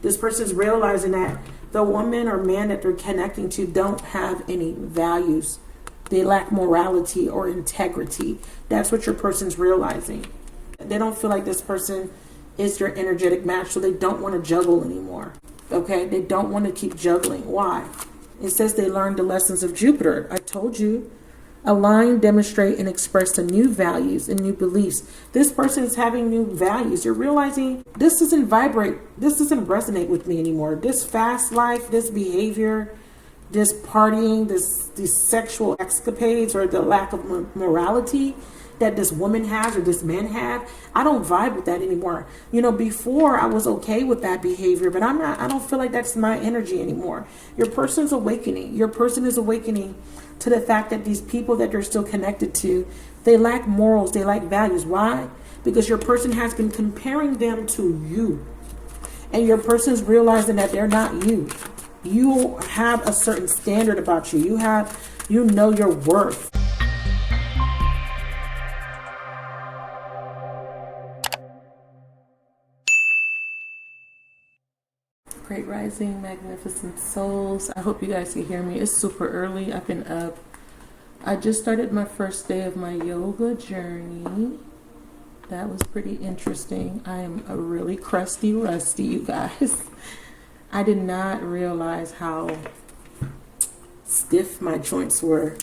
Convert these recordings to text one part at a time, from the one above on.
This person's realizing that the woman or man that they're connecting to don't have any values. They lack morality or integrity. That's what your person's realizing. They don't feel like this person is their energetic match, so they don't want to juggle anymore. Okay? They don't want to keep juggling. Why? It says they learned the lessons of Jupiter. I told you. Align, demonstrate, and express the new values and new beliefs. This person is having new values. You're realizing this doesn't resonate with me anymore. This fast life, this behavior, this partying, these sexual escapades, or the lack of morality that this woman has or this man have, I don't vibe with that anymore. You know, before I was okay with that behavior, but I don't feel like that's my energy anymore. Your person's awakening. Your person is awakening to the fact that these people that they're still connected to, they lack morals, they lack values. Why? Because your person has been comparing them to you. And your person's realizing that they're not you. You have a certain standard about you. You know your worth. Great rising, magnificent souls. I hope you guys can hear me. It's super early. I've been up. I just started my first day of my yoga journey. That was pretty interesting. I am a really crusty rusty, you guys. I did not realize how stiff my joints were.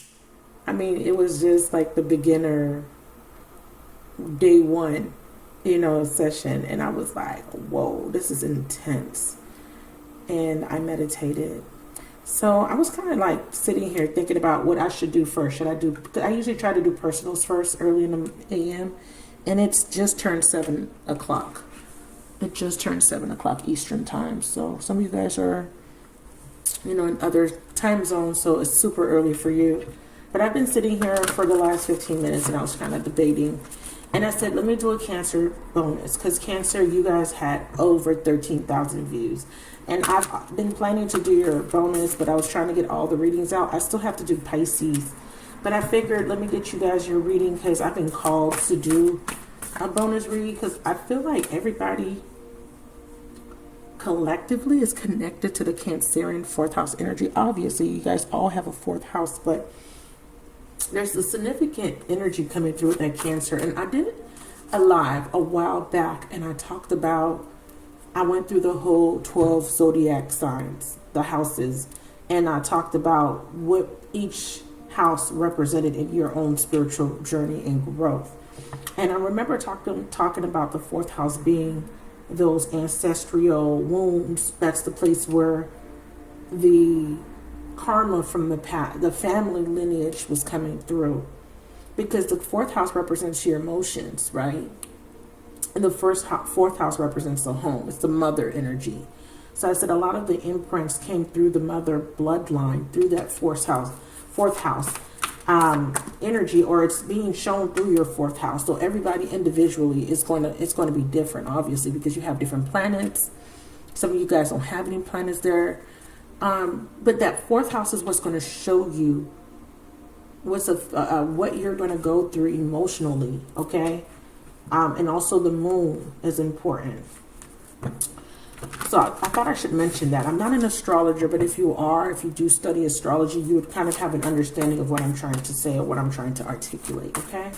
I mean, it was just like the beginner day one, session. And I was like, whoa, this is intense. And I meditated. So I was kind of like sitting here thinking about what I should do first. I usually try to do personals first early in the AM, and it's just turned 7 o'clock. It just turned 7 o'clock Eastern time. So some of you guys are, in other time zones, so it's super early for you. But I've been sitting here for the last 15 minutes, and I was kind of debating. And I said, let me do a Cancer bonus, because Cancer, you guys had over 13,000 views. And I've been planning to do your bonus, but I was trying to get all the readings out. I still have to do Pisces. But I figured, let me get you guys your reading, because I've been called to do a bonus read, because I feel like everybody collectively is connected to the Cancerian fourth house energy. Obviously, you guys all have a fourth house, but there's a significant energy coming through with that Cancer. And I did a live a while back, and I went through the whole 12 zodiac signs, the houses, and I talked about what each house represented in your own spiritual journey and growth. And I remember talking about the fourth house being those ancestral wounds. That's the place where the karma from the past, the family lineage was coming through. Because the fourth house represents your emotions, right? And the fourth house represents the home. It's the mother energy. So I said a lot of the imprints came through the mother bloodline, through that fourth house energy, or it's being shown through your fourth house. So everybody individually it's going to be different, obviously, because you have different planets. Some of you guys don't have any planets there. But that fourth house is what's going to show you what you're going to go through emotionally, okay? And also the moon is important. So I thought I should mention that. I'm not an astrologer, but if you do study astrology, you would kind of have an understanding of what I'm trying to say or what I'm trying to articulate, okay?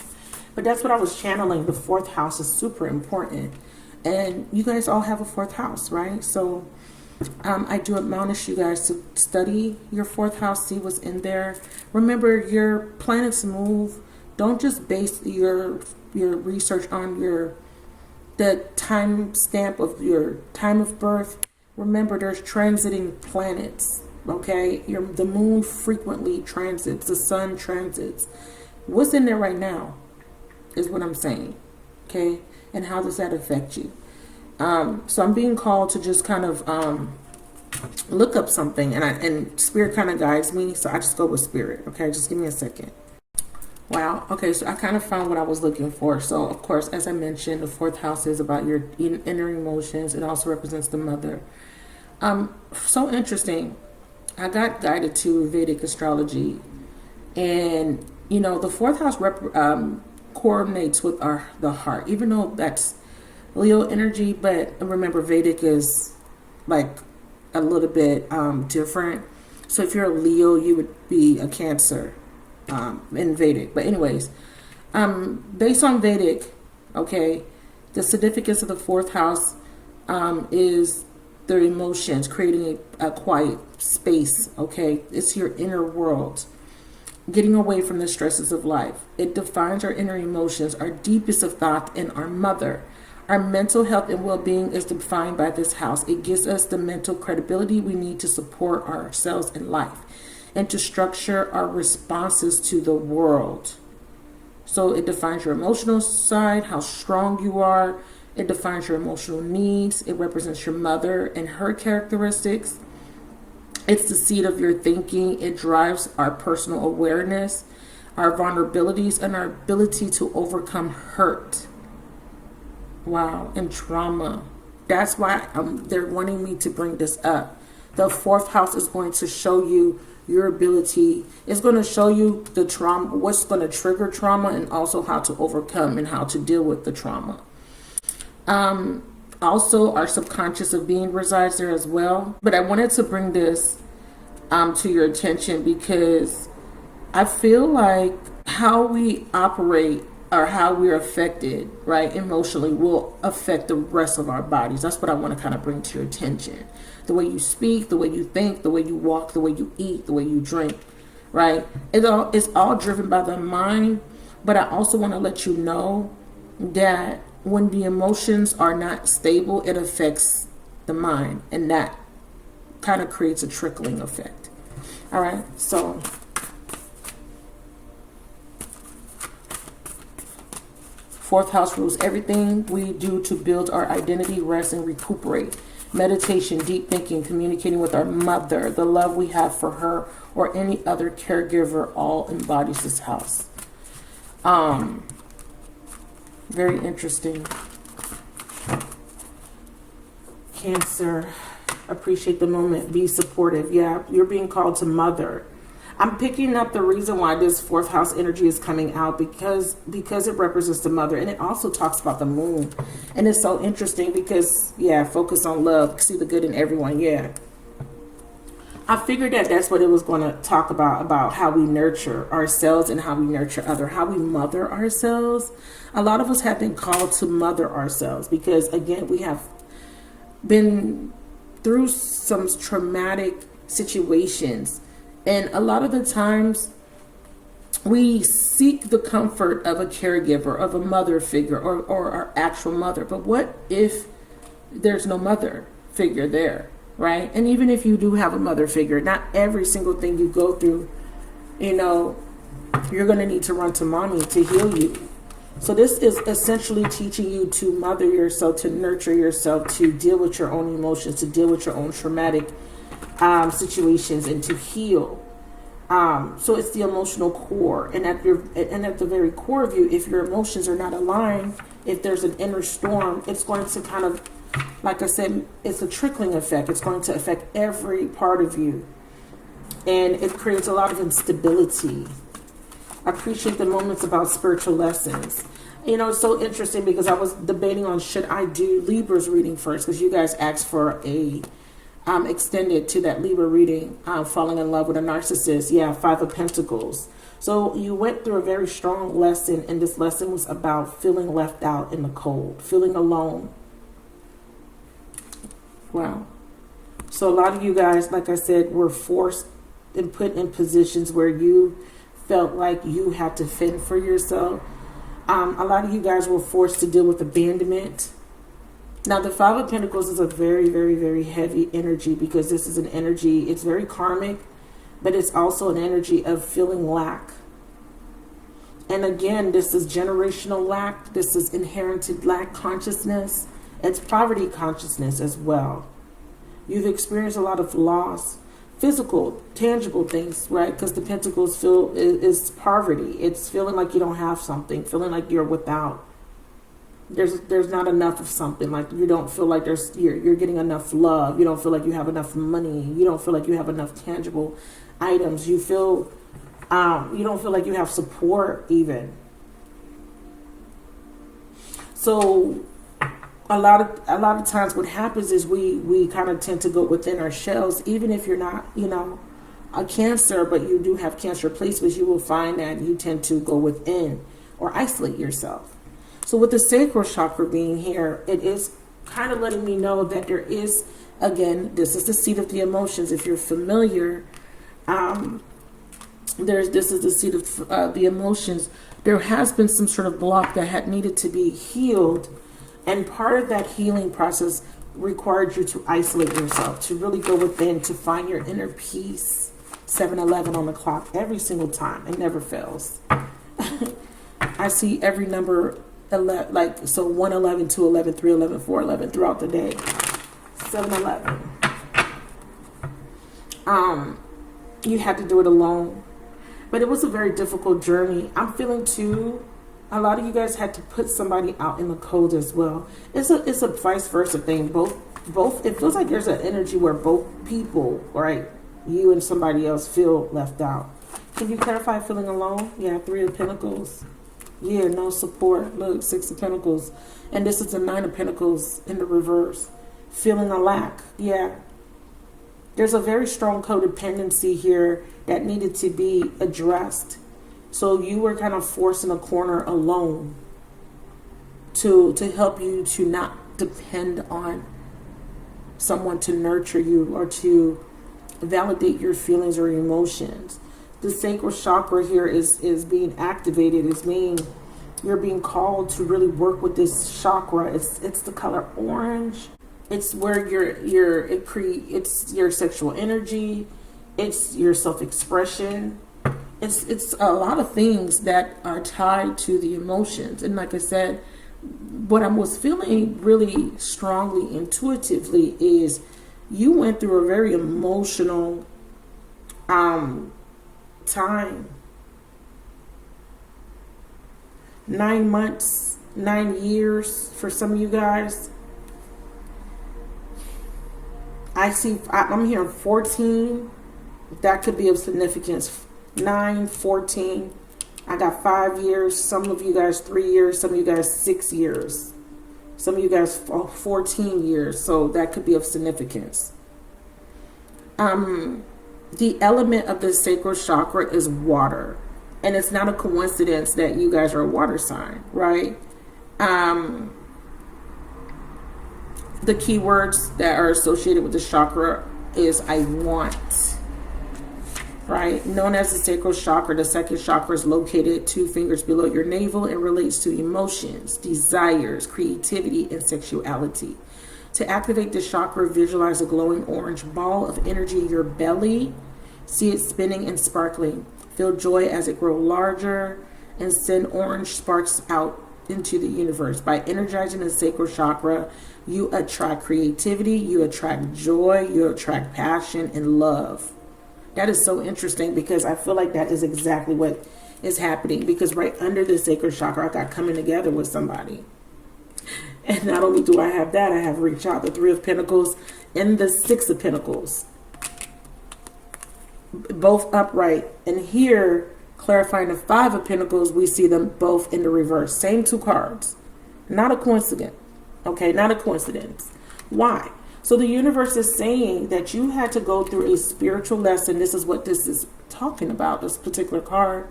But that's what I was channeling. The fourth house is super important. And you guys all have a fourth house, right? So I do admonish you guys to study your fourth house, see what's in there. Remember, your planets move. Don't just base your research on the time stamp of your time of birth. Remember, there's transiting planets, okay? The moon frequently transits, the sun transits. What's in there right now is what I'm saying, okay? And how does that affect you? So I'm being called to just kind of look up something, and Spirit kind of guides me, so I just go with Spirit, okay? Just give me a second. Wow. Okay, so I kind of found what I was looking for. So, of course, as I mentioned, the fourth house is about your inner emotions. It also represents the mother. So interesting. I got guided to Vedic astrology. And, the fourth house coordinates with the heart, even though that's Leo energy. But remember, Vedic is like a little bit different. So if you're a Leo, you would be a Cancer in Vedic. But anyways, based on Vedic, okay, the significance of the fourth house is their emotions, creating a quiet space, okay? It's your inner world, getting away from the stresses of life. It defines our inner emotions, our deepest of thought, and our mother. Our mental health and well-being is defined by this house. It gives us the mental credibility we need to support ourselves in life and to structure our responses to the world. So it defines your emotional side, how strong you are. It defines your emotional needs. It represents your mother and her characteristics. It's the seed of your thinking. It drives our personal awareness, our vulnerabilities, and our ability to overcome hurt. Wow, and trauma. That's why they're wanting me to bring this up. The fourth house is going to show you your ability. It's going to show you the trauma, what's going to trigger trauma, and also how to overcome and how to deal with the trauma. Also, our subconscious of being resides there as well. But I wanted to bring this to your attention because I feel like how we operate or how we're affected, right, emotionally will affect the rest of our bodies. That's what I want to kind of bring to your attention. The way you speak, the way you think, the way you walk, the way you eat, the way you drink, right? It's all driven by the mind. But I also want to let you know that when the emotions are not stable, it affects the mind. And that kind of creates a trickling effect. All right, so fourth house rules everything we do to build our identity, rest, and recuperate. Meditation, deep thinking, communicating with our mother, the love we have for her, or any other caregiver, all embodies this house. Very interesting. Cancer, appreciate the moment, be supportive. Yeah, you're being called to mother. I'm picking up the reason why this fourth house energy is coming out because it represents the mother, and it also talks about the moon. And it's so interesting because, yeah, focus on love, see the good in everyone. Yeah, I figured that that's what it was going to talk about how we nurture ourselves and how we nurture others, how we mother ourselves. A lot of us have been called to mother ourselves because, again, we have been through some traumatic situations. And a lot of the times we seek the comfort of a caregiver, of a mother figure, or our actual mother. But what if there's no mother figure there, right? And even if you do have a mother figure, not every single thing you go through, you're going to need to run to mommy to heal you. So this is essentially teaching you to mother yourself, to nurture yourself, to deal with your own emotions, to deal with your own traumatic situations, and to heal. So it's the emotional core, and at the very core of you, if your emotions are not aligned, if there's an inner storm, it's going to kind of, like I said, it's a trickling effect. It's going to affect every part of you, and it creates a lot of instability. I appreciate the moments about spiritual lessons. It's so interesting because I was debating on should I do Libra's reading first, because you guys asked for a extended to that Libra reading, falling in love with a narcissist. Yeah, 5 of Pentacles. So you went through a very strong lesson, and this lesson was about feeling left out in the cold, feeling alone. Wow. So a lot of you guys, like I said, were forced and put in positions where you felt like you had to fend for yourself. A lot of you guys were forced to deal with abandonment. Now, the 5 of Pentacles is a very, very, very heavy energy because this is an energy, it's very karmic, but it's also an energy of feeling lack. And again, this is generational lack. This is inherited lack consciousness. It's poverty consciousness as well. You've experienced a lot of loss, physical, tangible things, right? Because the Pentacles is poverty. It's feeling like you don't have something, feeling like you're without. There's not enough of something. Like you don't feel like you're getting enough love. You don't feel like you have enough money. You don't feel like you have enough tangible items. You don't feel like you have support even. So a lot of times what happens is we kind of tend to go within our shells. Even if you're not, you know, a Cancer, but you do have Cancer placements, you will find that you tend to go within or isolate yourself. So with the sacral chakra being here, it is kind of letting me know that there is, again, this is the seat of the emotions. If you're familiar, this is the seat of the emotions. There has been some sort of block that had needed to be healed, and part of that healing process required you to isolate yourself, to really go within, to find your inner peace. 7-11 on the clock every single time. It never fails. I see every number 11, like, so 111, 211, 311, 411 throughout the day. 7-11. You had to do it alone, but it was a very difficult journey. I'm feeling too, a lot of you guys had to put somebody out in the cold as well. It's a vice versa thing. Both. It feels like there's an energy where both people, right, you and somebody else, feel left out. Can you clarify feeling alone? Yeah, 3 of Pentacles. Yeah, no support. Look, 6 of Pentacles. And this is the 9 of Pentacles in the reverse. Feeling a lack. Yeah. There's a very strong codependency here that needed to be addressed. So you were kind of forced in a corner alone to help you to not depend on someone to nurture you or to validate your feelings or emotions. The sacral chakra here is being activated. You're being called to really work with this chakra. It's the color orange. It's where it's your sexual energy. It's your self-expression. It's a lot of things that are tied to the emotions. And like I said, what I was feeling really strongly, intuitively, is you went through a very emotional time. 9 months, 9 years for some of you guys. I'm hearing 14. That could be of significance. 9, 14. I got 5 years. Some of you guys 3 years. Some of you guys 6 years. Some of you guys 14 years. So that could be of significance. The element of the sacral chakra is water. And it's not a coincidence that you guys are a water sign, right? The keywords that are associated with the chakra is I want, right? Known as the sacral chakra, the second chakra is located 2 fingers below your navel and relates to emotions, desires, creativity, and sexuality. To activate the chakra, visualize a glowing orange ball of energy in your belly. See it spinning and sparkling. Feel joy as it grows larger and send orange sparks out into the universe. By energizing the sacral chakra, you attract creativity, you attract joy, you attract passion and love. That is so interesting because I feel like that is exactly what is happening, because right under the sacral chakra, I got coming together with somebody. And not only do I have that, I have reached out, the 3 of Pentacles and the 6 of Pentacles. Both upright. And here, clarifying the 5 of Pentacles, we see them both in the reverse. Same 2 cards. Not a coincidence. Okay, not a coincidence. Why? So the universe is saying that you had to go through a spiritual lesson. This is what this is talking about, this particular card.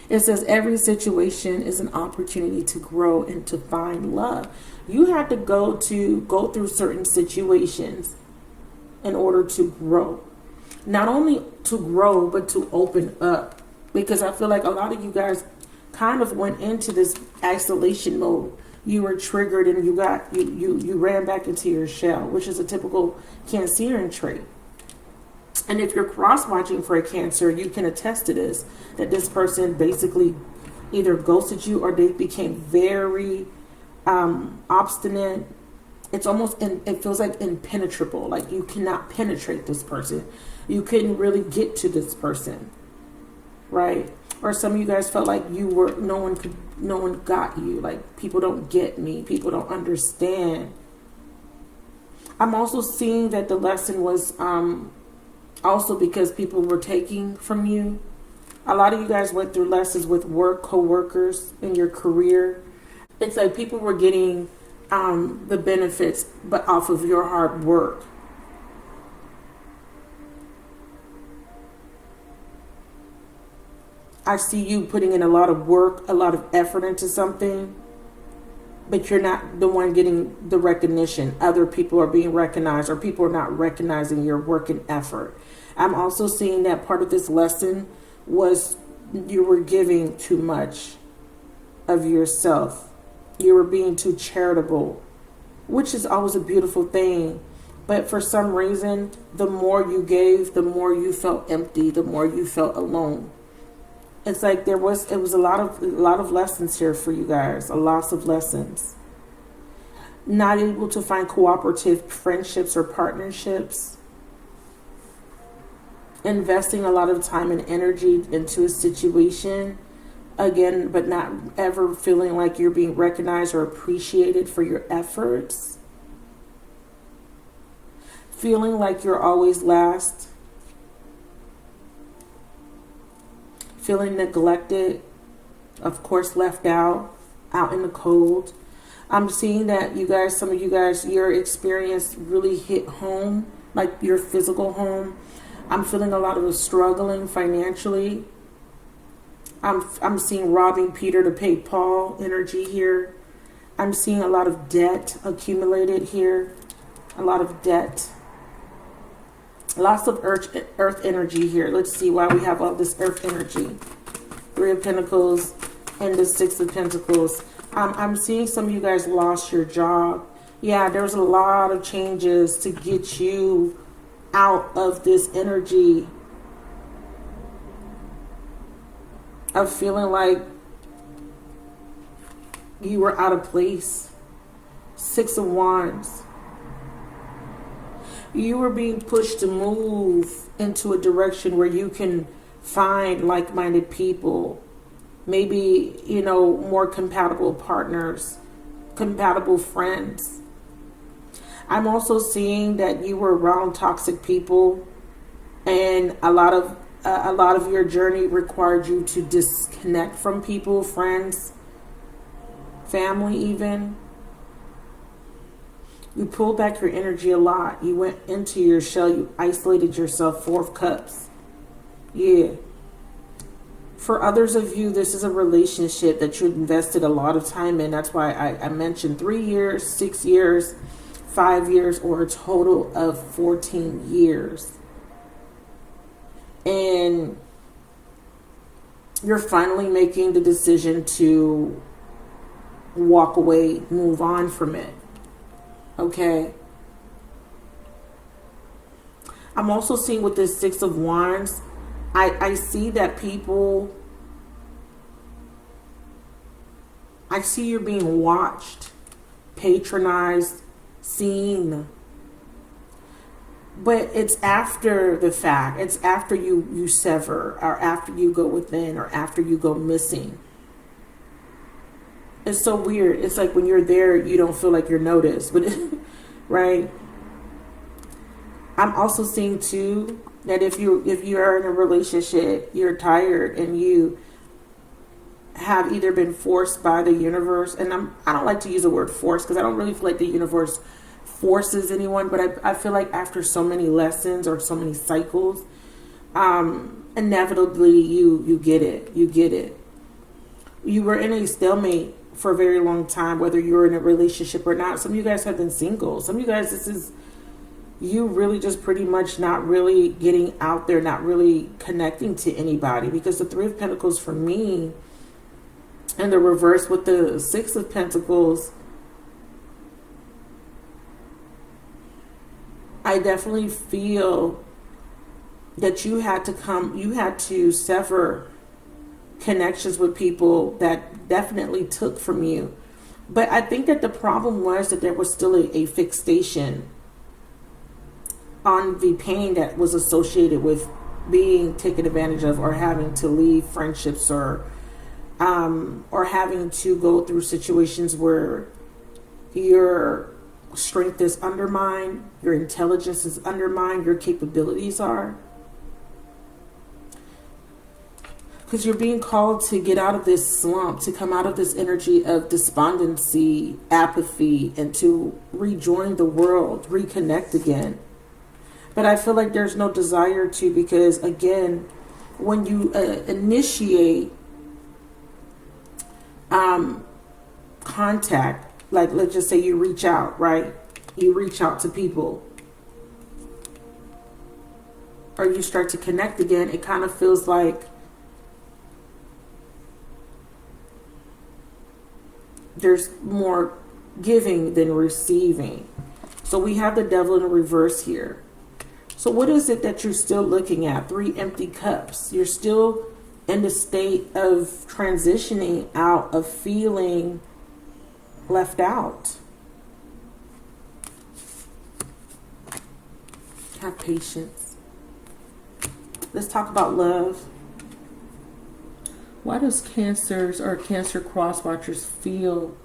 It says every situation is an opportunity to grow and to find love. You had to go through certain situations in order to grow. Not only to grow, but to open up. Because I feel like a lot of you guys kind of went into this isolation mode. You were triggered and you ran back into your shell, which is a typical Cancerian trait. And if you're cross-watching for a Cancer, you can attest to this, that this person basically either ghosted you or they became very obstinate. It's almost, it feels like impenetrable. Like you cannot penetrate this person. You couldn't really get to this person, right? Or some of you guys felt like no one got you. Like people don't get me. People don't understand. I'm also seeing that the lesson was also because people were taking from you. A lot of you guys went through lessons with work, co-workers in your career. It's like people were getting the benefits, but off of your hard work. I see you putting in a lot of work, a lot of effort into something, but you're not the one getting the recognition. Other people are being recognized, or people are not recognizing your work and effort. I'm also seeing that part of this lesson was you were giving too much of yourself. You were being too charitable, which is always a beautiful thing. But for some reason, the more you gave, the more you felt empty, the more you felt alone. It's like it was a lot of lessons here for you guys, a lot of lessons. Not able to find cooperative friendships or partnerships. Investing a lot of time and energy into a situation, again, but not ever feeling like you're being recognized or appreciated for your efforts. Feeling like you're always last. Feeling neglected, of course, left out in the cold. I'm seeing that you guys, some of you guys, your experience really hit home, like your physical home. I'm feeling a lot of struggling financially. I'm seeing robbing Peter to pay Paul energy here. I'm seeing a lot of debt accumulated here. A lot of debt. Lots of earth energy here. Let's see why we have all this earth energy. 3 of Pentacles and the 6 of Pentacles. I'm seeing some of you guys lost your job. Yeah, there's a lot of changes to get you out of this energy of feeling like you were out of place. 6 of Wands. You were being pushed to move into a direction where you can find like-minded people, maybe, you know, more compatible partners, compatible friends. I'm also seeing that you were around toxic people, and a lot of your journey required you to disconnect from people, friends, family even. You pulled back your energy a lot. You went into your shell. You isolated yourself. 4 of Cups. Yeah. For others of you, this is a relationship that you invested a lot of time in. That's why I mentioned 3 years, 6 years, 5 years, or a total of 14 years. And you're finally making the decision to walk away, move on from it. Okay. I'm also seeing with this 6 of Wands, I see that people, I see you're being watched, patronized, seen. But it's after the fact. It's after you sever, or after you go within, or after you go missing. It's so weird. It's like when you're there, you don't feel like you're noticed, but right? I'm also seeing too that if you are in a relationship, you're tired and you have either been forced by the universe, and I don't like to use the word force because I don't really feel like the universe forces anyone, but I feel like after so many lessons or so many cycles, inevitably you get it. You get it. You were in a stalemate for a very long time, whether you're in a relationship or not. Some of you guys have been single. Some of you guys, this is you really just pretty much not really getting out there, not really connecting to anybody, because the 3 of Pentacles for me and the reverse with the 6 of Pentacles, I definitely feel that you had to sever connections with people that definitely took from you. But I think that the problem was that there was still a fixation on the pain that was associated with being taken advantage of, or having to leave friendships, or having to go through situations where your strength is undermined, your intelligence is undermined, your capabilities are. Because you're being called to get out of this slump, to come out of this energy of despondency, apathy, and to rejoin the world, reconnect again. But I feel like there's no desire to, because again, when you initiate contact, like let's just say you reach out, right? You reach out to people, or you start to connect again, it kind of feels like there's more giving than receiving. So we have the devil in reverse here. So what is it that you're still looking at? 3 empty cups. You're still in the state of transitioning out of feeling left out. Have patience. Let's talk about love. Why does Cancers or Cancer cross watchers feel?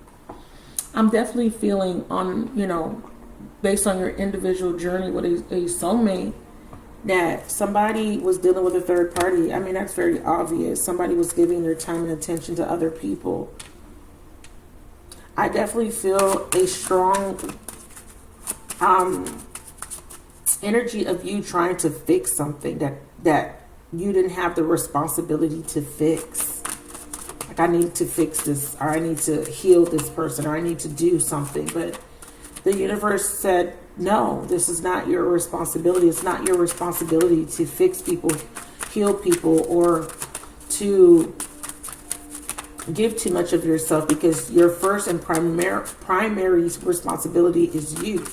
I'm definitely feeling on, based on your individual journey with a soulmate, that somebody was dealing with a third party. I mean, that's very obvious. Somebody was giving their time and attention to other people. I definitely feel a strong energy of you trying to fix something that you didn't have the responsibility to fix. Like, I need to fix this, or I need to heal this person, or I need to do something. But the universe said, no, this is not your responsibility. It's not your responsibility to fix people, heal people, or to give too much of yourself, because your first and primary responsibility is you.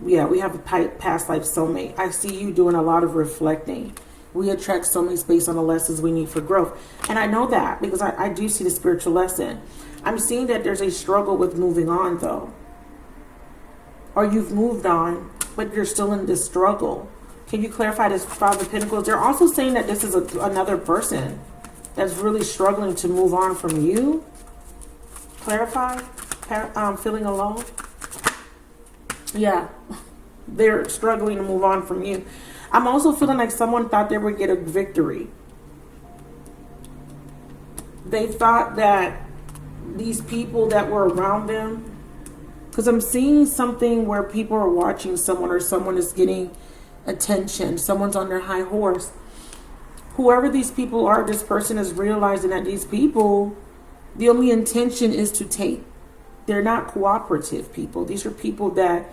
Yeah, we have a past life soulmate. I see you doing a lot of reflecting. We attract soulmates based on the lessons we need for growth. And I know that because I do see the spiritual lesson. I'm seeing that there's a struggle with moving on, though. Or you've moved on, but you're still in this struggle. Can you clarify this 5 of Pentacles? They're also saying that this is another person that's really struggling to move on from you. Clarify. Feeling alone. Yeah, they're struggling to move on from you. I'm also feeling like someone thought they would get a victory. They thought that these people that were around them, because I'm seeing something where people are watching someone, or someone is getting attention. Someone's on their high horse. Whoever these people are, this person is realizing that these people, the only intention is to take. They're not cooperative people. These are people that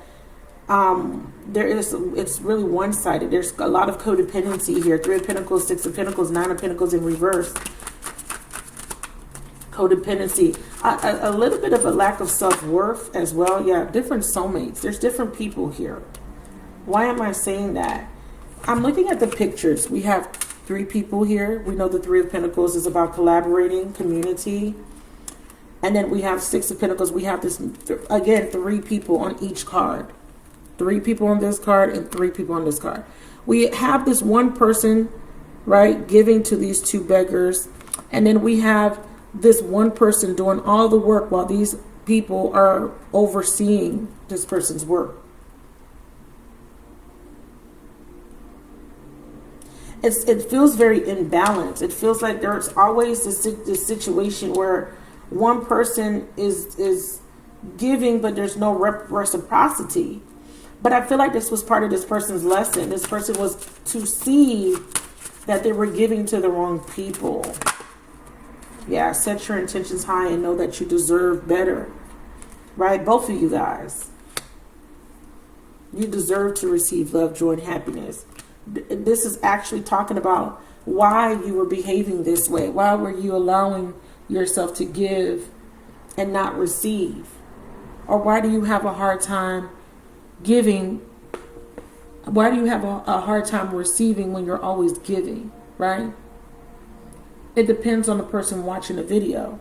it's really one-sided. There's a lot of codependency here. 3 of Pentacles, 6 of Pentacles, 9 of Pentacles in reverse. Codependency. A little bit of a lack of self-worth as well. Yeah, different soulmates. There's different people here. Why am I saying that? I'm looking at the pictures. We have 3 people here. We know the 3 of Pentacles is about collaborating, community. And then we have 6 of Pentacles. We have this, again, 3 people on each card. 3 people on this card and 3 people on this card. We have this one person, right, giving to these 2 beggars. And then we have this one person doing all the work while these people are overseeing this person's work. It feels very imbalanced. It feels like there's always this situation where one person is giving, but there's no reciprocity. But I feel like this was part of this person's lesson. This person was to see that they were giving to the wrong people. Yeah, set your intentions high and know that you deserve better. Right? Both of you guys. You deserve to receive love, joy, and happiness. This is actually talking about why you were behaving this way. Why were you allowing yourself to give and not receive? Or why do you have a hard time giving? Why do you have a hard time receiving when you're always giving, right? It depends on the person watching the video.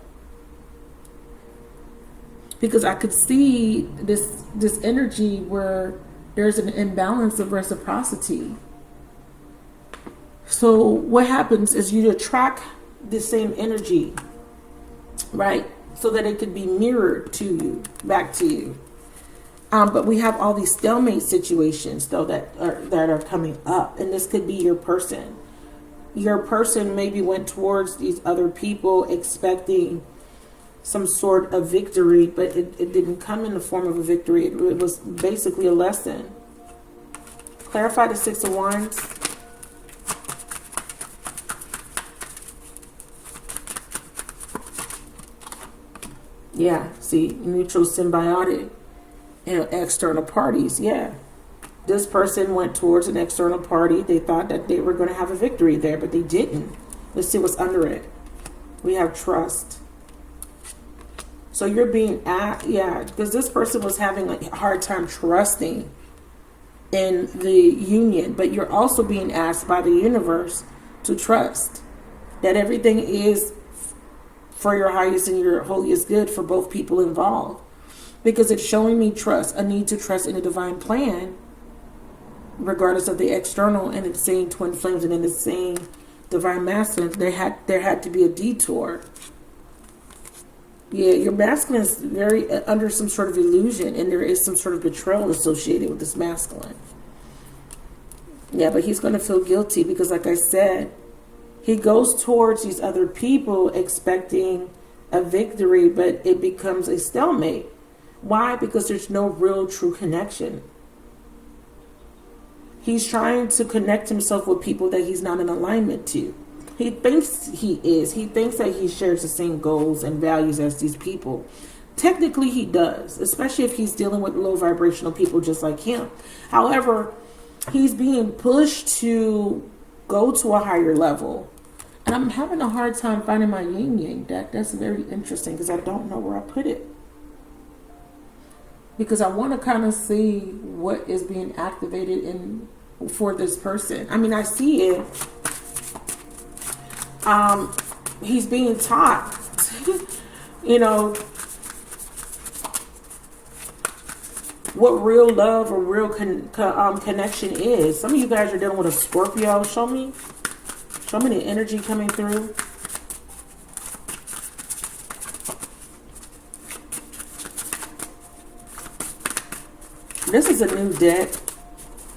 Because I could see this energy where there's an imbalance of reciprocity. So what happens is you attract the same energy, right? So that it could be mirrored to you, back to you. But we have all these stalemate situations, though, that are coming up. And this could be your person. your person maybe went towards these other people expecting some sort of victory, but it didn't come in the form of a victory. It was basically a lesson. Clarify the Six of Wands. Yeah, see, mutual symbiotic and external parties. Yeah, this person went towards an external party. They thought that they were going to have a victory there, but they didn't. Let's see what's under it. We have trust. So you're being yeah, because this person was having a hard time trusting in the union, but you're also being asked by the universe to trust that everything is for your highest and your holiest good for both people involved, because it's showing me trust, a need to trust in a divine plan, regardless of the external, and it's saying twin flames, and then it's saying divine masculine. There had to be a detour. Yeah, your masculine is very under some sort of illusion, and there is some sort of betrayal associated with this masculine. Yeah, but he's going to feel guilty because, like I said, he goes towards these other people expecting a victory, but it becomes a stalemate. Why? Because there's no real true connection. He's trying to connect himself with people that he's not in alignment to. He thinks he is. He thinks that he shares the same goals and values as these people. Technically, he does, especially if he's dealing with low vibrational people just like him. However, he's being pushed to go to a higher level. And I'm having a hard time finding my yin-yang deck. That's very interesting because I don't know where I put it. Because I want to kind of see what is being activated for this person. I mean, I see it. He's being taught, you know, what real love or real connection is. Some of you guys are dealing with a Scorpio. Show me the energy coming through. This is a new deck.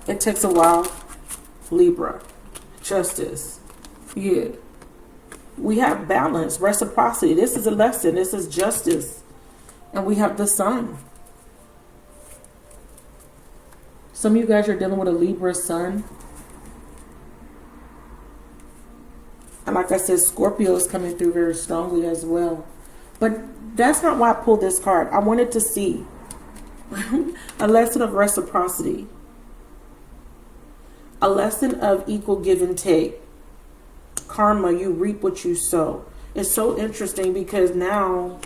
It takes a while. Libra. Justice. Yeah. We have balance, reciprocity. This is a lesson. This is justice. And we have the sun. Some of you guys are dealing with a Libra sun. And like I said, Scorpio is coming through very strongly as well. But that's not why I pulled this card. I wanted to see a lesson of reciprocity. A lesson of equal give and take. Karma, you reap what you sow. It's so interesting because now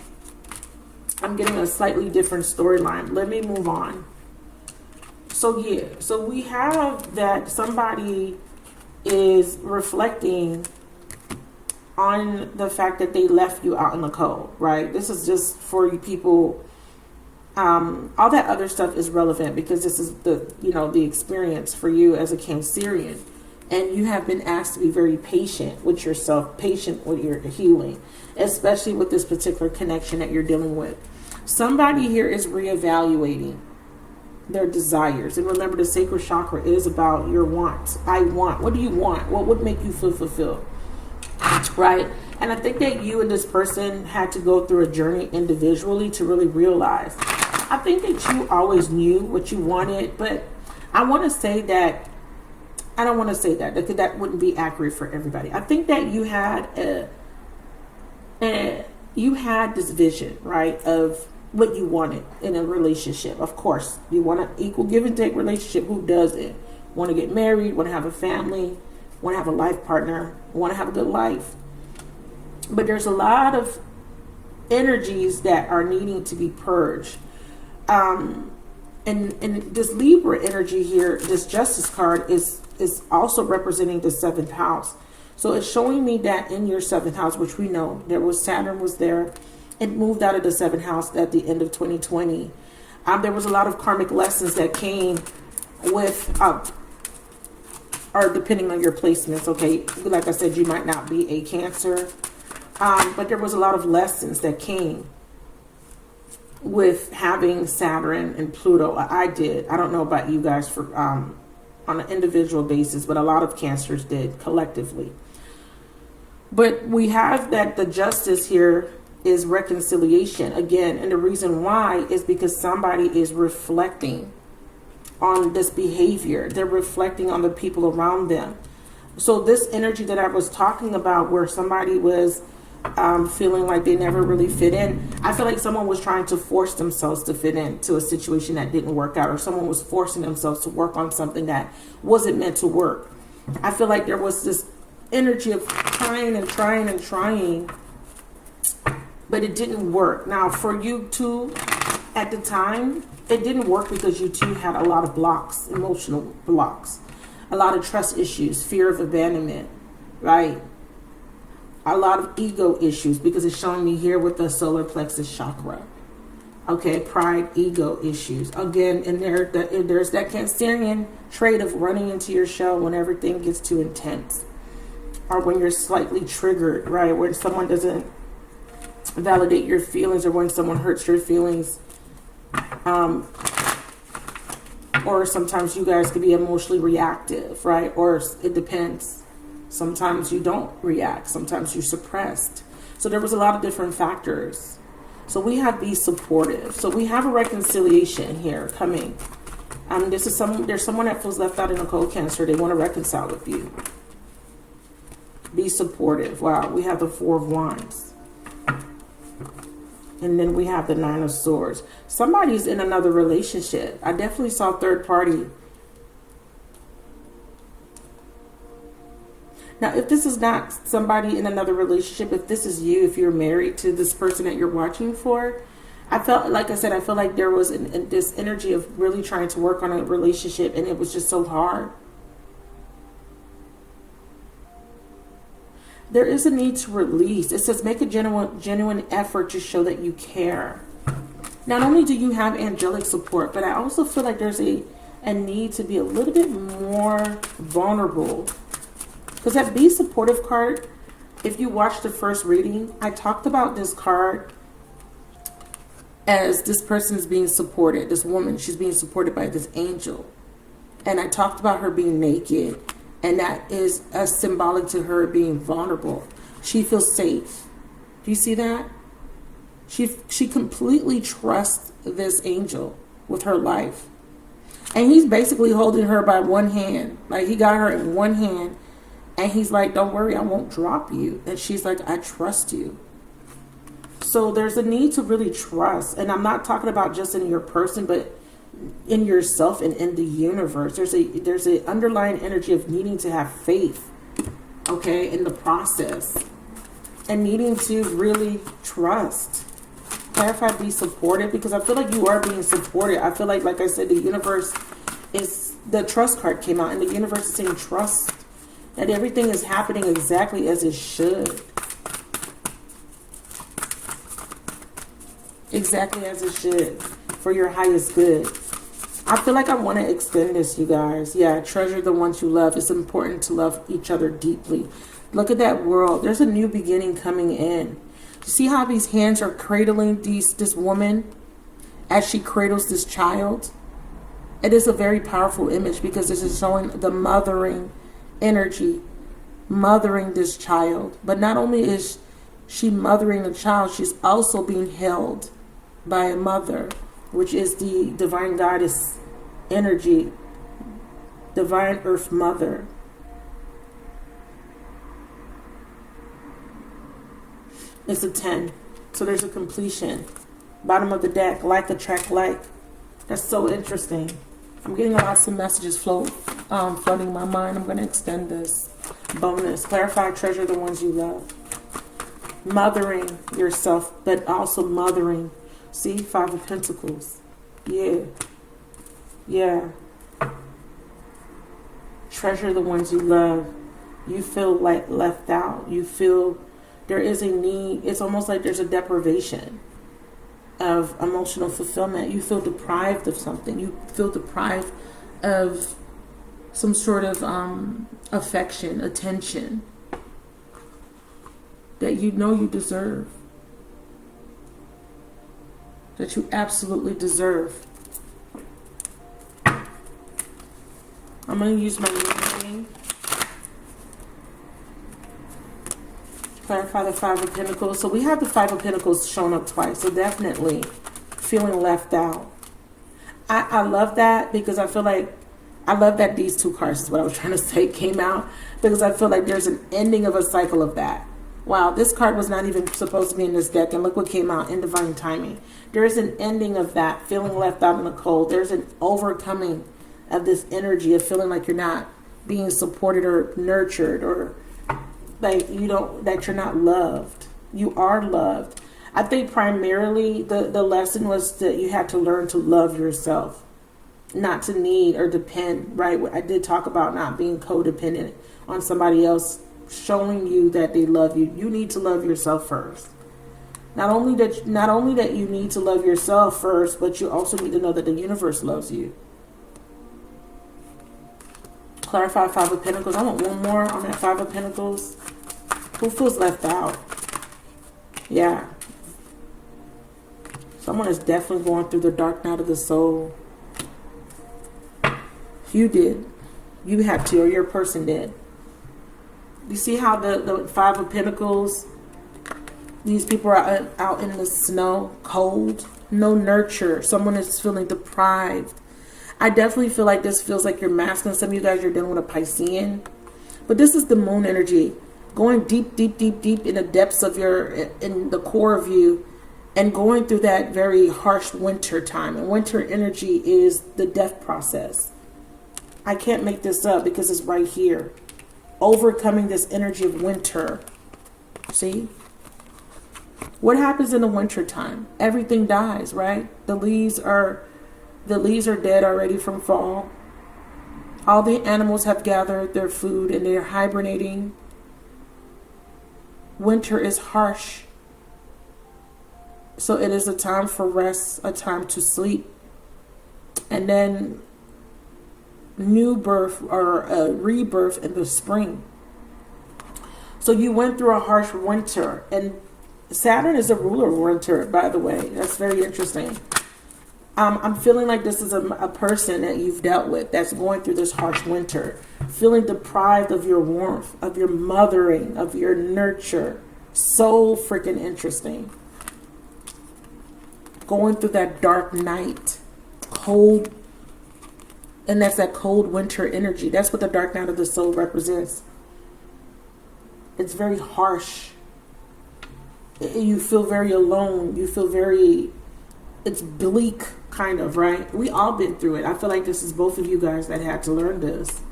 I'm getting a slightly different storyline. Let me move on. So yeah, so we have that somebody is reflecting on the fact that they left you out in the cold, right? This is just for you people. All that other stuff is relevant because this is the experience for you as a Cancerian. And you have been asked to be very patient with yourself, patient with your healing, especially with this particular connection that you're dealing with. Somebody here is reevaluating their desires. And remember, the sacral chakra is about your wants. I want. What do you want? What would make you feel fulfilled? Right? And I think that you and this person had to go through a journey individually to really realize. I think that you always knew what you wanted, but I want to say that I don't want to say that because that wouldn't be accurate for everybody. I think that you had this vision, right, of what you wanted in a relationship. Of course, you want an equal give and take relationship. Who doesn't? Want to get married, want to have a family, want to have a life partner, want to have a good life. But there's a lot of energies that are needing to be purged. And this Libra energy here, this Justice card is also representing the 7th house. So it's showing me that in your 7th house, which we know there was Saturn was there. It moved out of the 7th house at the end of 2020. There was a lot of karmic lessons that came with, or depending on your placements, okay? Like I said, you might not be a Cancer. But there was a lot of lessons that came with having Saturn and Pluto. I did. I don't know about you guys for on an individual basis, but a lot of Cancers did collectively. But we have that the justice here is reconciliation again. And the reason why is because somebody is reflecting on this behavior. They're reflecting on the people around them. So this energy that I was talking about, where somebody was feeling like they never really fit in, I feel like someone was trying to force themselves to fit into a situation that didn't work out, or someone was forcing themselves to work on something that wasn't meant to work. I feel like there was this energy of trying and trying and trying, but it didn't work. Now for you two, at the time, it didn't work because you two had a lot of blocks, emotional blocks, a lot of trust issues, fear of abandonment, right? A lot of ego issues, because it's showing me here with the solar plexus chakra. Okay, pride, ego issues. Again, and there's that Cancerian trait of running into your shell when everything gets too intense, or when you're slightly triggered, right? When someone doesn't validate your feelings, or when someone hurts your feelings. Or sometimes you guys could be emotionally reactive, right? Or it depends. Sometimes you don't react. Sometimes you're suppressed. So there was a lot of different factors. So we have be supportive. So we have a reconciliation here coming. There's someone that feels left out in a cold Cancer. They want to reconcile with you. Be supportive. Wow, we have the Four of Wands. And then we have the Nine of Swords. Somebody's in another relationship. I definitely saw third party. Now, if this is not somebody in another relationship, if this is you, if you're married to this person that you're watching for, I felt, like I said, I feel like there was this energy of really trying to work on a relationship, and it was just so hard. There is a need to release. It says make a genuine effort to show that you care. Not only do you have angelic support, but I also feel like there's a need to be a little bit more vulnerable. Because that Be Supportive card, if you watch the first reading, I talked about this card as this person is being supported. This woman, she's being supported by this angel. And I talked about her being naked. And that is symbolic to her being vulnerable. She feels safe. Do you see that? She completely trusts this angel with her life. And he's basically holding her by one hand. Like, he got her in one hand. And he's like, don't worry, I won't drop you. And she's like, I trust you. So there's a need to really trust. And I'm not talking about just in your person, but in yourself and in the universe. There's a underlying energy of needing to have faith, okay, in the process, and needing to really trust. Clarify, be supported, because I feel like you are being supported. I feel like I said, the universe is, the trust card came out, and the universe is saying trust, that everything is happening exactly as it should. Exactly as it should, for your highest good. I feel like I want to extend this, you guys. Yeah, treasure the ones you love. It's important to love each other deeply. Look at that world. There's a new beginning coming in. See how these hands are cradling this woman as she cradles this child? It is a very powerful image, because this is showing the mothering energy, mothering this child. But not only is she mothering the child, she's also being held by a mother, which is the divine goddess energy, divine earth mother. It's a 10. So there's a completion. Bottom of the deck, like attract like. That's so interesting. I'm getting lots of messages flooding my mind. I'm going to extend this. Bonus. Clarify, treasure the ones you love. Mothering yourself, but also mothering. See, 5 of Pentacles. Yeah. Yeah. Treasure the ones you love. You feel like left out. You feel there is a need. It's almost like there's a deprivation of emotional fulfillment. You feel deprived of something. You feel deprived of some sort of affection, attention that you know you deserve. That you absolutely deserve. I'm going to use my new name. Clarify the Five of Pentacles. So we have the Five of Pentacles showing up twice. So definitely feeling left out. I love that because I feel like, I love that these two cards is what I was trying to say came out, because I feel like there's an ending of a cycle of that. Wow, this card was not even supposed to be in this deck, and look what came out in divine timing. There is an ending of that, feeling left out in the cold. There's an overcoming of this energy of feeling like you're not being supported or nurtured, or like that you're not loved. You are loved. I think primarily the lesson was that you had to learn to love yourself, not to need or depend, right? I did talk about not being codependent on somebody else showing you that they love you. You need to love yourself first. Not only that you need to love yourself first, but you also need to know that the universe loves you. Clarify Five of Pentacles. I want one more on that Five of Pentacles. Who feels left out? Yeah. Someone is definitely going through the dark night of the soul. You did. You had to, or your person did. You see how the Five of Pentacles, these people are out in the snow, cold, no nurture. Someone is feeling deprived. I definitely feel like this feels like you're masculine. Some of you guys are dealing with a Piscean. But this is the moon energy. Going deep, deep, deep, deep in the depths of in the core of you, and going through that very harsh winter time. And winter energy is the death process. I can't make this up because it's right here. Overcoming this energy of winter. See? What happens in the winter time? Everything dies, right? The leaves are dead already from fall. All the animals have gathered their food and they're hibernating. Winter is harsh. So it is a time for rest, a time to sleep. And then new birth or a rebirth in the spring. So you went through a harsh winter, and Saturn is a ruler of winter, by the way. That's very interesting. I'm feeling like this is a person that you've dealt with that's going through this harsh winter, feeling deprived of your warmth, of your mothering, of your nurture. So freaking interesting. Going through that dark night, cold. And that's that cold winter energy. That's what the dark night of the soul represents. It's very harsh. You feel very alone. You feel it's bleak, kind of, right? We all been through it. I feel like this is both of you guys that had to learn this.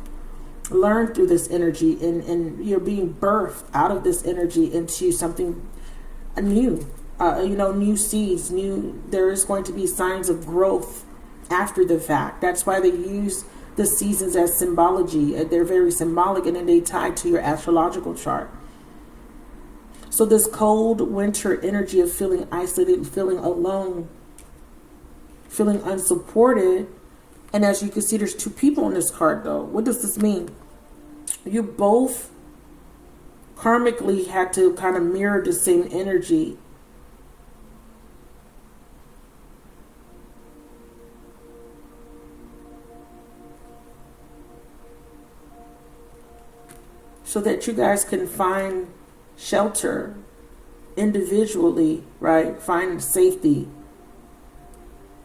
Learn through this energy, and you're being birthed out of this energy into something new. New seeds, there is going to be signs of growth after the fact. That's why they use the seasons as symbology. They're very symbolic, and then they tie to your astrological chart. So this cold winter energy of feeling isolated, feeling alone, feeling unsupported. And as you can see, there's two people on this card, though. What does this mean? You both karmically had to kind of mirror the same energy. So that you guys can find shelter individually, right? Find safety,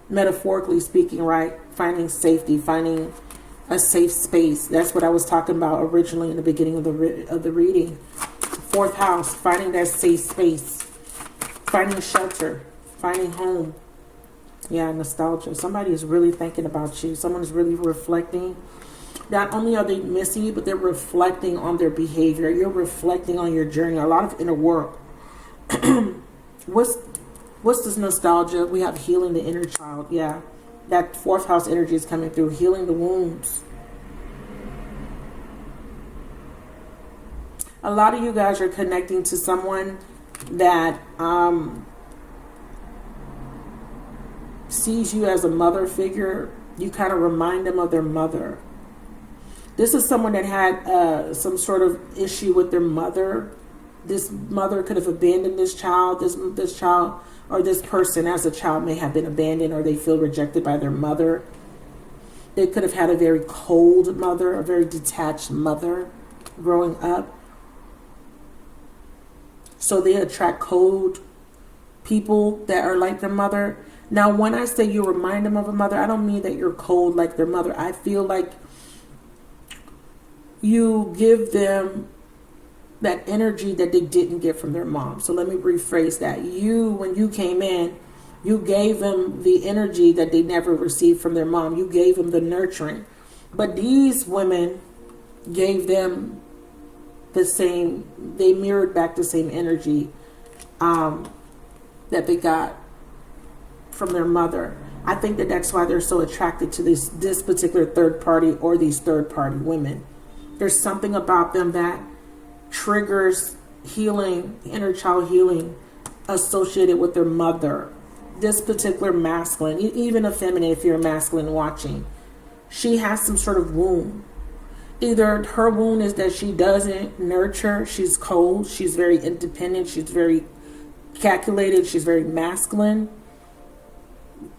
metaphorically speaking, right? Finding safety, finding a safe space. That's what I was talking about originally in the beginning of the reading. Fourth house, finding that safe space, finding shelter, finding home. Yeah, nostalgia. Somebody is really thinking about you. Someone is really reflecting. Not only are they missing you, but they're reflecting on their behavior. You're reflecting on your journey. A lot of inner work. What's this nostalgia? We have healing the inner child. Yeah. That fourth house energy is coming through. Healing the wounds. A lot of you guys are connecting to someone that sees you as a mother figure. You kind of remind them of their mother. This is someone that had some sort of issue with their mother. This mother could have abandoned this child. This child or this person as a child may have been abandoned, or they feel rejected by their mother. They could have had a very cold mother, a very detached mother growing up. So they attract cold people that are like their mother. Now, when I say you remind them of a mother, I don't mean that you're cold like their mother. I feel like you give them that energy that they didn't get from their mom. So let me rephrase that. When you came in, you gave them the energy that they never received from their mom. You gave them the nurturing. But these women gave them the same, they mirrored back the same energy that they got from their mother. I think that that's why they're so attracted to this particular third party or these third party women. There's something about them that triggers healing, inner child healing associated with their mother. This particular masculine, even a feminine, if you're a masculine watching, she has some sort of wound. Either her wound is that she doesn't nurture, she's cold, she's very independent, she's very calculated, she's very masculine,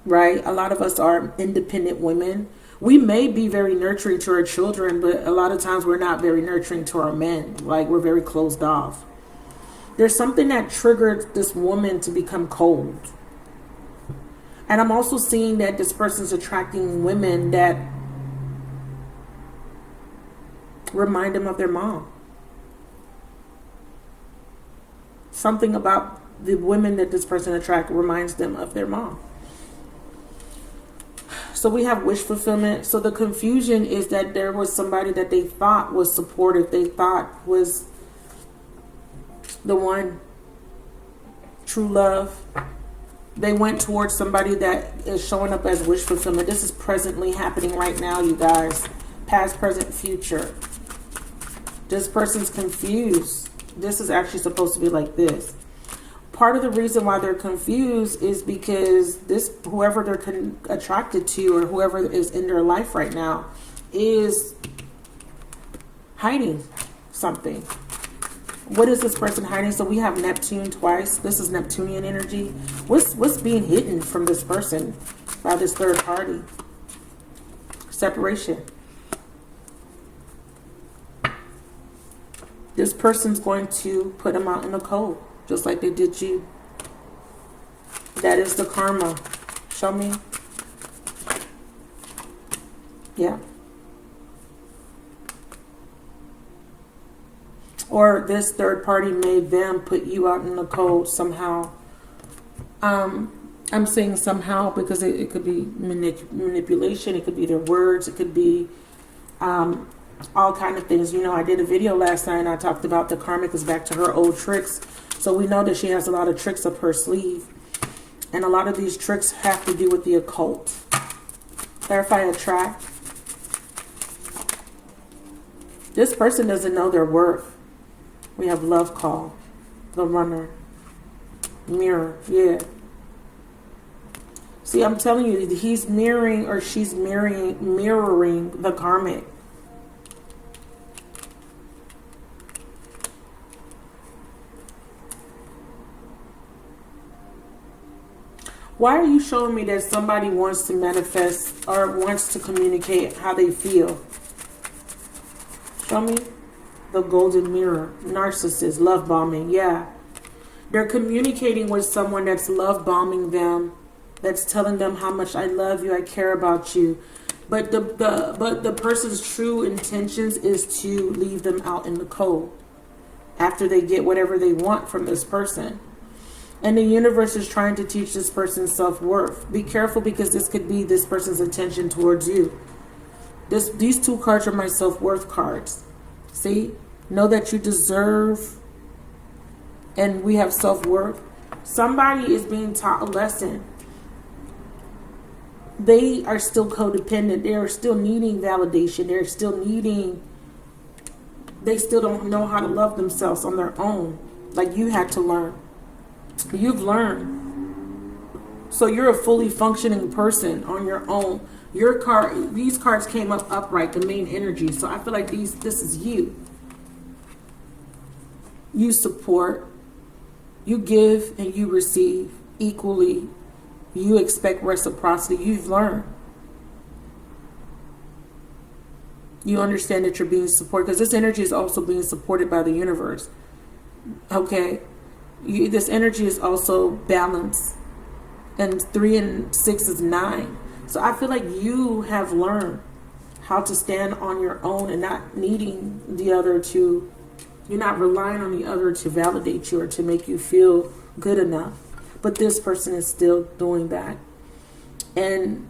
right? A lot of us are independent women. We may be very nurturing to our children, but a lot of times we're not very nurturing to our men. Like, we're very closed off. There's something that triggered this woman to become cold. And I'm also seeing that this person's attracting women that remind them of their mom. Something about the women that this person attracts reminds them of their mom. So we have wish fulfillment. So the confusion is that there was somebody that they thought was supportive, they thought was the one, true love. They went towards somebody that is showing up as wish fulfillment. This is presently happening right now, you guys. Past, present, future. This person's confused. This is actually supposed to be like this. Part of the reason why they're confused is because whoever they're attracted to or whoever is in their life right now is hiding something. What is this person hiding? So we have Neptune twice. This is Neptunian energy. What's being hidden from this person by this third party? Separation. This person's going to put them out in the cold, just like they did you. That is the karma. Show me. Yeah. Or this third party made them put you out in the cold somehow. I'm saying somehow because it could be manipulation. It could be their words. It could be all kind of things. You know, I did a video last night and I talked about the Karmic is back to her old tricks. So we know that she has a lot of tricks up her sleeve. And a lot of these tricks have to do with the occult. Clarify, attract. This person doesn't know their worth. We have love call, the runner, mirror, yeah. See, I'm telling you, he's mirroring or she's mirroring the Karmic. Why are you showing me that somebody wants to manifest or wants to communicate how they feel? Show me. The golden mirror, narcissist, love bombing. Yeah, they're communicating with someone that's love bombing them, that's telling them how much I love you, I care about you. But the person's true intentions is to leave them out in the cold after they get whatever they want from this person. And the universe is trying to teach this person self-worth. Be careful because this could be this person's intention towards you. These two cards are my self-worth cards. See? Know that you deserve, and we have self-worth. Somebody is being taught a lesson. They are still codependent. They are still needing validation. They still don't know how to love themselves on their own. Like you had to learn. You've learned. So you're a fully functioning person on your own. These cards came up upright, the main energy. So I feel like this is you. You support, you give, and you receive equally. You expect reciprocity. You've learned. You understand that you're being supported because this energy is also being supported by the universe. Okay? This energy is also balance, and 3 and 6 is 9. So I feel like you have learned how to stand on your own and not needing the other to, you're not relying on the other to validate you or to make you feel good enough. But this person is still doing that. And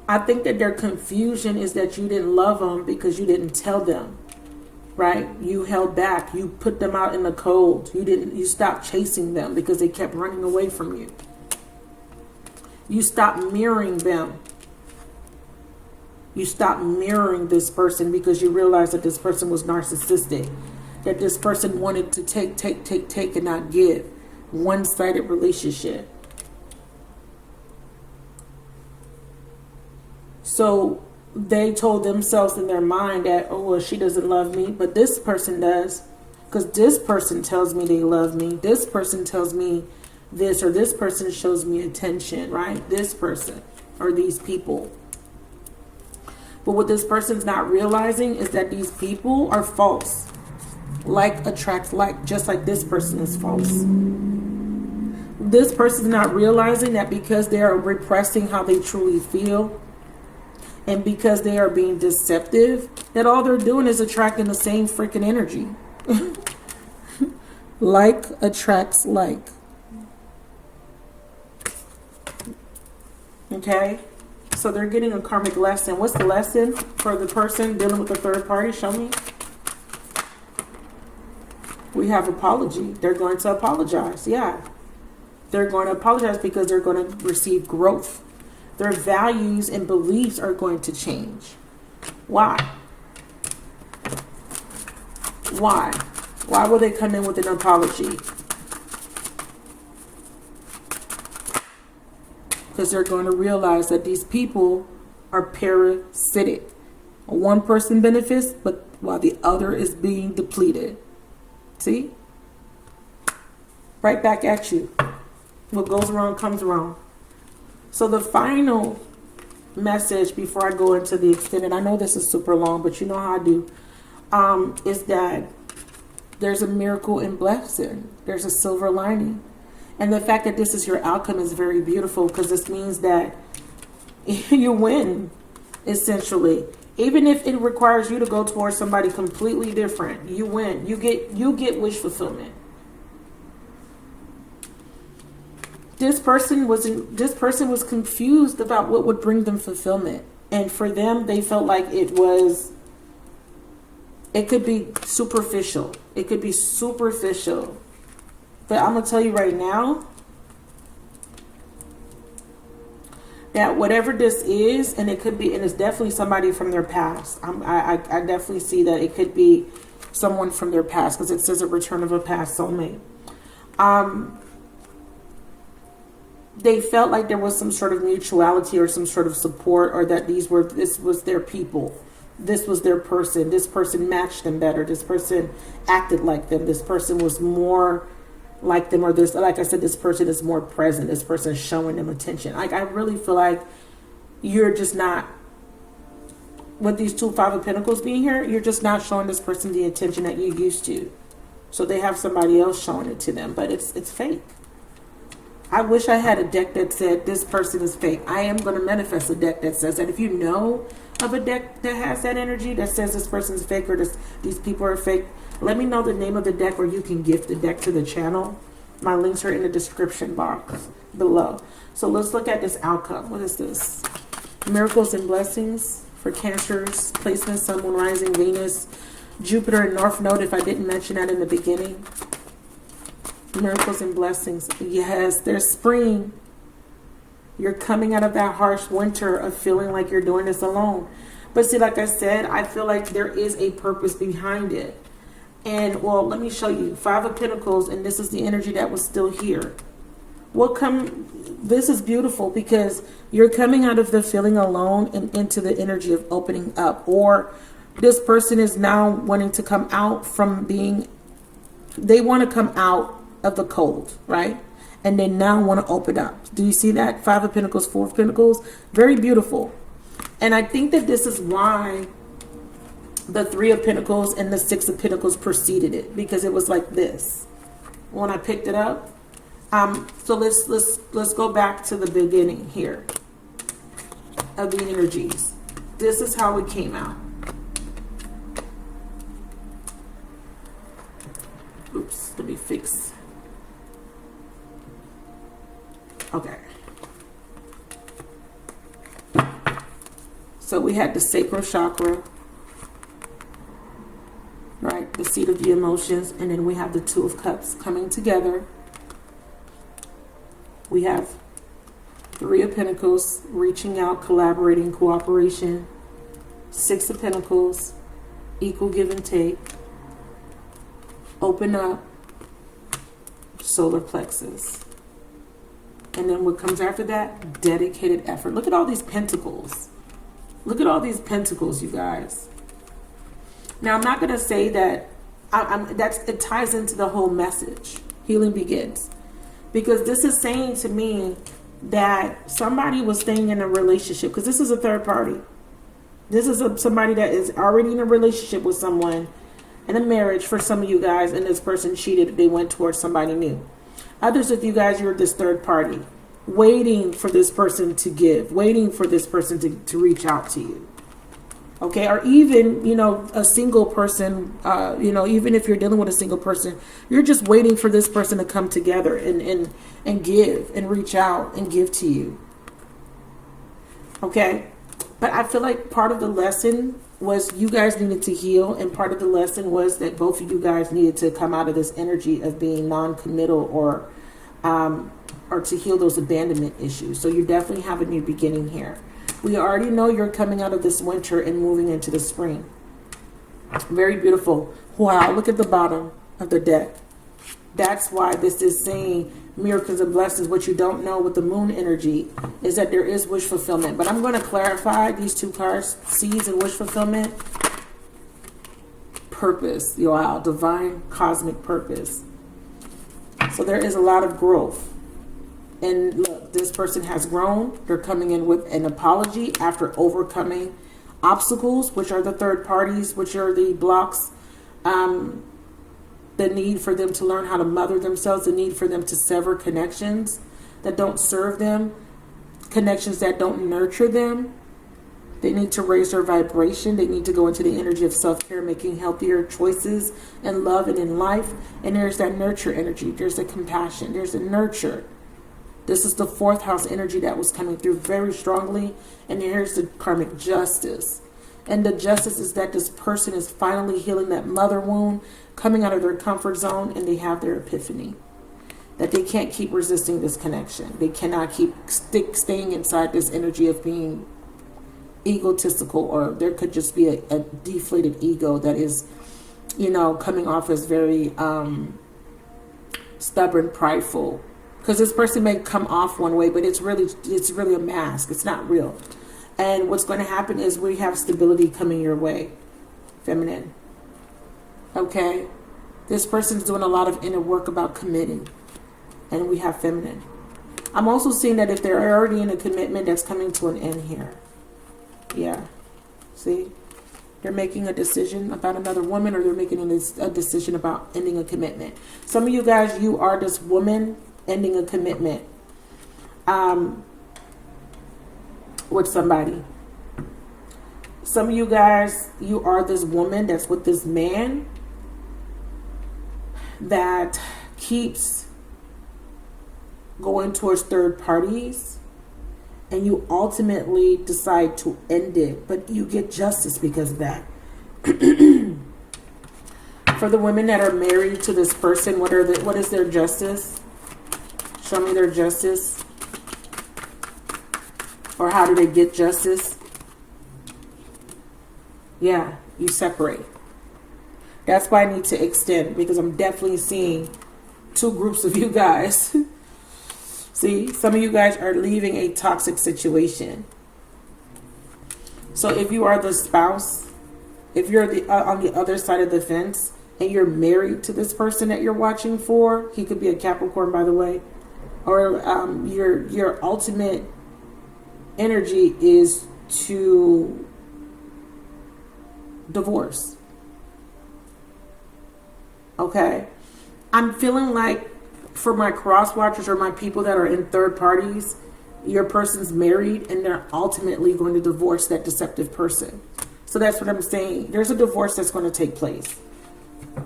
I think that their confusion is that you didn't love them because you didn't tell them, right? You held back. You put them out in the cold. You stopped chasing them because they kept running away from you. You stopped mirroring them. You stopped mirroring this person because you realized that this person was narcissistic, that this person wanted to take and not give. One-sided relationship. So they told themselves in their mind that, oh, well, she doesn't love me, but this person does, because this person tells me they love me. This person tells me this, or this person shows me attention, right? This person or these people. But what this person's not realizing is that these people are false. Like attracts like, just like this person is false. This person's not realizing that because they are repressing how they truly feel, and because they are being deceptive, that all they're doing is attracting the same freaking energy. Like attracts like. Okay? So they're getting a karmic lesson. What's the lesson for the person dealing with the third party? Show me. We have apology. They're going to apologize. Yeah. They're going to apologize because they're going to receive growth. Their values and beliefs are going to change. Why? Why? Why will they come in with an apology? Because they're going to realize that these people are parasitic. One person benefits, but while the other is being depleted. See? Right back at you. What goes around comes around. So the final message before I go into the extended, I know this is super long, but you know how I do, is that there's a miracle and blessing. There's a silver lining. And the fact that this is your outcome is very beautiful, because this means that you win, essentially. Even if it requires you to go towards somebody completely different, you win. You get wish fulfillment. This person was confused about what would bring them fulfillment. And for them, they felt like it could be superficial. It could be superficial. But I'm going to tell you right now that whatever this is, and it could be, and it's definitely somebody from their past. I definitely see that it could be someone from their past, because it says a return of a past soulmate. They felt like there was some sort of mutuality or some sort of support, or that this was their people. This was their person. This person matched them better. This person acted like them. This person was more like them, or this, like I said, this person is more present. This person is showing them attention. Like, I really feel like you're just not, with these 2 5 of Pentacles being here, you're just not showing this person the attention that you used to. So they have somebody else showing it to them, but it's fake. I wish I had a deck that said this person is fake. I am going to manifest a deck that says that. If you know of a deck that has that energy that says this person's fake, or these people are fake, let me know the name of the deck, or you can gift the deck to the channel. My links are in the description box below. So let's look at this outcome. What is this? Miracles and blessings for Cancers, placement, Sun, Moon, Rising, Venus, Jupiter, and North Node, if I didn't mention that in the beginning. Miracles and blessings. Yes, there's spring. You're coming out of that harsh winter of feeling like you're doing this alone. But see, like I said, I feel like there is a purpose behind it. And, well, let me show you. 5 of Pentacles, and this is the energy that was still here. This is beautiful, because you're coming out of the feeling alone and into the energy of opening up. Or this person is now wanting to come out from being, they want to come out of the cold, right? And they now want to open up. Do you see that? 5 of Pentacles, 4 of Pentacles. Very beautiful. And I think that this is why the 3 of Pentacles and the 6 of Pentacles preceded it, because it was like this. when I picked it up. So let's go back to the beginning here of the energies. This is how it came out. Oops, let me fix. Okay. So we had the sacral chakra, right? The seat of the emotions. And then we have the Two of Cups coming together. We have Three of Pentacles, reaching out, collaborating, cooperation. Six of Pentacles, equal give and take. Open up, solar plexus. And then what comes after that? Dedicated effort. Look at all these pentacles. Look at all these pentacles, you guys. Now, I'm not going to say that it ties into the whole message. Healing begins. Because this is saying to me that somebody was staying in a relationship. Because this is a third party. This is somebody that is already in a relationship with someone. In a marriage for some of you guys. And this person cheated. They went towards somebody new. Others of you guys, you're this third party, waiting for this person to give, waiting for this person to reach out to you. Okay, or even, you know, a single person, you know, even if you're dealing with a single person, you're just waiting for this person to come together and give and reach out and give to you. Okay, but I feel like part of the lesson was you guys needed to heal, and part of the lesson was that both of you guys needed to come out of this energy of being non-committal or to heal those abandonment issues. So you definitely have a new beginning here. We already know you're coming out of this winter and moving into the spring. Very beautiful. Wow, look at the bottom of the deck. That's why this is saying miracles and blessings. What you don't know with the moon energy is that there is wish fulfillment. But I'm going to clarify these two cards, seeds and wish fulfillment. Purpose. Wow, divine cosmic purpose. So there is a lot of growth. And look, this person has grown. They're coming in with an apology after overcoming obstacles, which are the third parties, which are the blocks. The need for them to learn how to mother themselves, the need for them to sever connections that don't serve them, connections that don't nurture them. They need to raise their vibration. They need to go into the energy of self-care, making healthier choices in love and in life. And there's that nurture energy. There's the compassion. There's the nurture. This is the fourth house energy that was coming through very strongly. And here's the karmic justice. And the justice is that this person is finally healing that mother wound, coming out of their comfort zone, and they have their epiphany. That they can't keep resisting this connection. They cannot keep staying inside this energy of being egotistical, or there could just be a deflated ego that is, you know, coming off as very stubborn, prideful. Because this person may come off one way, but it's really a mask. It's not real. And what's going to happen is we have stability coming your way, feminine. Okay? This person's doing a lot of inner work about committing. And we have feminine. I'm also seeing that if they're already in a commitment, that's coming to an end here. Yeah. See? They're making a decision about another woman, or they're making a decision about ending a commitment. Some of you guys, you are this woman ending a commitment. With somebody. Some of you guys, you are this woman that's with this man that keeps going towards third parties, and you ultimately decide to end it, but you get justice because of that. For the women that are married to this person, what is their justice? Show me their justice. Or how do they get justice? Yeah, you separate. That's why I need to extend, because I'm definitely seeing two groups of you guys. See, some of you guys are leaving a toxic situation. So if you are the spouse, if you're on the other side of the fence and you're married to this person that you're watching for, he could be a Capricorn, by the way, or your ultimate energy is to divorce. Okay? I'm feeling like for my cross watchers or my people that are in third parties, your person's married and they're ultimately going to divorce that deceptive person. So that's what I'm saying. There's a divorce that's going to take place.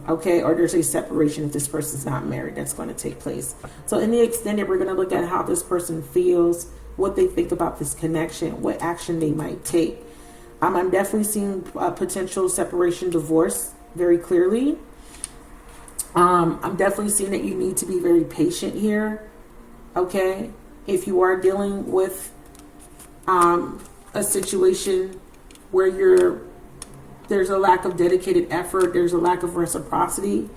Okay, or there's a separation if this person's not married that's going to take place. So in the extended, we're going to look at how this person feels, what they think about this connection, what action they might take. I'm definitely seeing a potential separation, divorce very clearly. I'm definitely seeing that you need to be very patient here. Okay, if you are dealing with a situation where there's a lack of dedicated effort, there's a lack of reciprocity,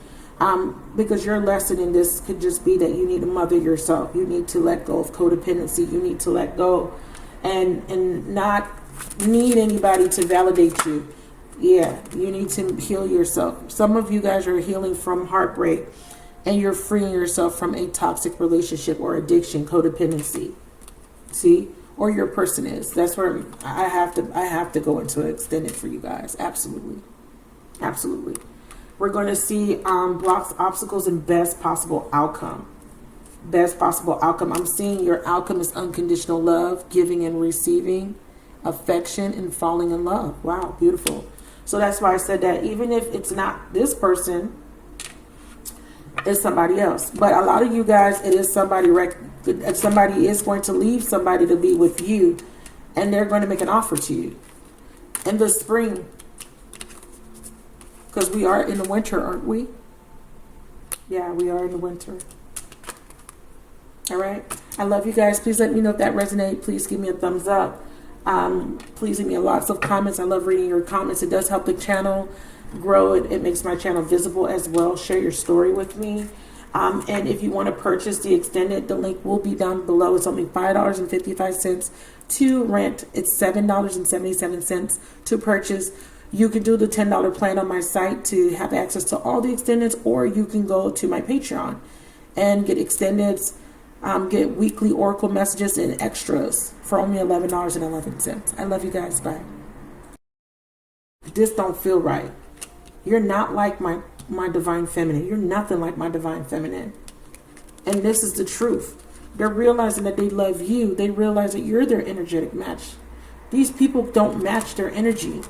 because your lesson in this could just be that you need to mother yourself. You need to let go of codependency. You need to let go and not need anybody to validate you. Yeah, you need to heal yourself. Some of you guys are healing from heartbreak and you're freeing yourself from a toxic relationship or addiction, codependency. See? Or your person is. That's where I have to go into an extended for you guys. Absolutely. Absolutely. We're going to see blocks, obstacles, and best possible outcome. Best possible outcome. I'm seeing your outcome is unconditional love, giving and receiving, affection, and falling in love. Wow, beautiful. So that's why I said that even if it's not this person, it's somebody else. But a lot of you guys, it is somebody is going to leave somebody to be with you, and they're going to make an offer to you in the spring, because we are in the winter, aren't we? Yeah, we are in the winter. All right. I love you guys. Please let me know if that resonates. Please give me a thumbs up. Please leave me lots of comments. I love reading your comments. It does help the channel grow. It makes my channel visible as well. Share your story with me. And if you want to purchase the extended, the link will be down below. It's only $5.55 to rent. It's $7.77 to purchase. You can do the $10 plan on my site to have access to all the extendeds, or you can go to my Patreon and get extendeds, get weekly oracle messages and extras for only $11.11. I love you guys. Bye. This don't feel right. You're not like my divine feminine. You're nothing like my divine feminine. And this is the truth. They're realizing that they love you. They realize that you're their energetic match. These people don't match their energy.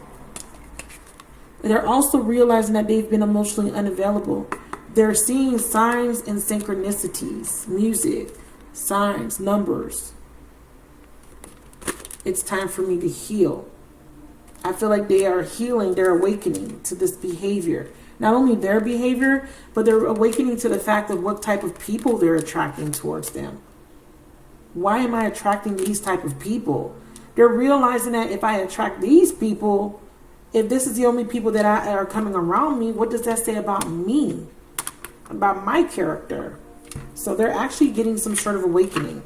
They're also realizing that they've been emotionally unavailable. They're seeing signs and synchronicities, music, signs, numbers. It's time for me to heal. I feel like they are healing, they're awakening to this behavior. Not only their behavior, but they're awakening to the fact of what type of people they're attracting towards them. Why am I attracting these type of people? They're realizing that if I attract these people, if this is the only people that are coming around me, what does that say about me? About my character? So they're actually getting some sort of awakening.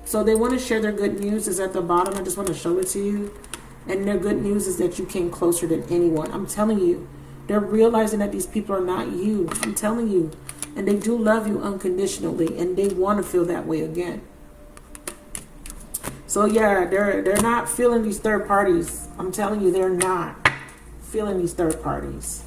So they want to share their good news is at the bottom. I just want to show it to you. And their good news is that you came closer than anyone. I'm telling you. They're realizing that these people are not you. I'm telling you. And they do love you unconditionally. And they want to feel that way again. So yeah, they're not feeling these third parties. I'm telling you, they're not feeling these third parties.